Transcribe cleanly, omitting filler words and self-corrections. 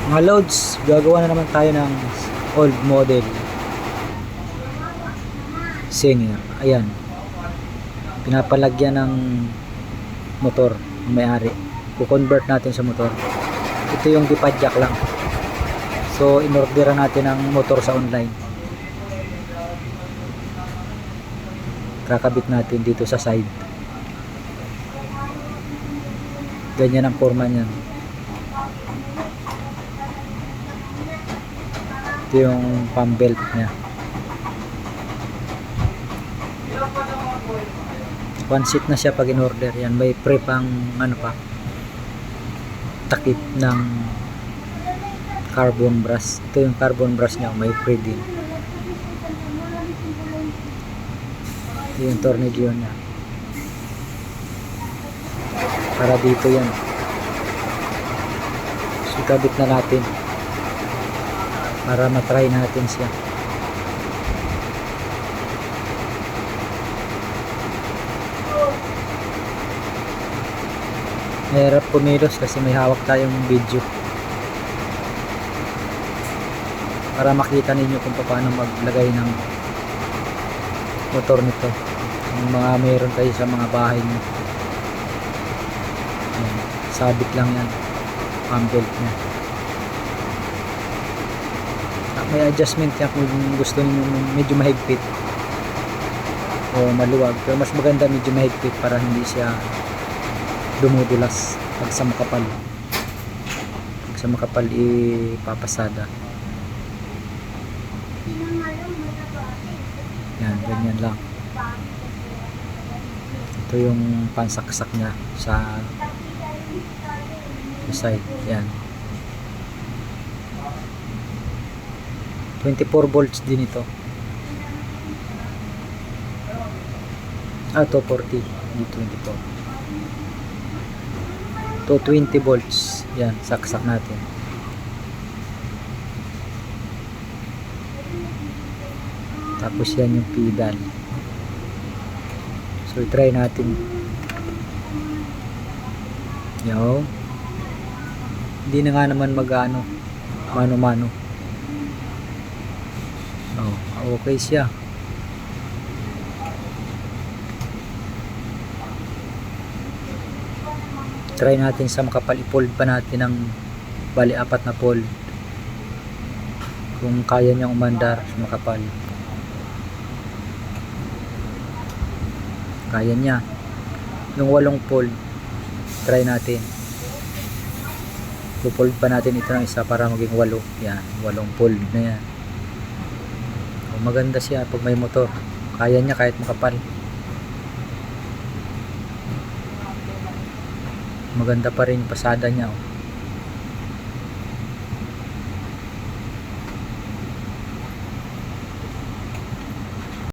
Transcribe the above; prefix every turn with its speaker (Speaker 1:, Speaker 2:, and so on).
Speaker 1: Mga loads, gagawa na naman tayo ng old model Singer. Ayan, pinapalagyan ng motor ng may-ari. Ku-convert natin sa motor. Ito yung dipadjak lang. So inorderan natin ang motor sa online. Kakabit natin dito sa side. Ganyan ang forma niyan. Ito yung pump belt niya. One seat na siya pag in order. Yan, may pre pang ano pa, takip ng carbon brush. Ito yung carbon brush niya, may pre din. Ito yung tornilyo niya. Para dito yan. So ikabit na natin para matry natin siya. Mahirap kumilos kasi may hawak tayong video para makita ninyo kung paano maglagay ng motor nito. Yung mga meron kayo sa mga bahay nyo. Ayan, sabit lang yan, pump belt nya. May adjustment yan kung gusto niyo medyo mahigpit o maluwag, pero mas maganda medyo mahigpit para hindi siya dumudulas pag sa makapal. Pag sa makapal ipapasada. Yan, ganyan lang. Ito yung pansaksak niya sa side. Yan, 24 volts din ito. 240, hindi 24. To 20 volts. Yan, saksak natin. Tapos yan yung pedal. So try natin. Yo. Hindi na nga naman mag-ano, mano-mano. Oh, okay siya. Try natin sa makapal, i-fold pa natin ng bali 4 na fold kung kaya niyang umandar sa makapal. Kaya niya. Yung 8 fold, try natin. I-fold pa natin ito ng isa para maging 8. Yan, 8 fold na yan. Maganda siya pag may motor. Kaya niya kahit makapal. Maganda pa rin yung pasada niya.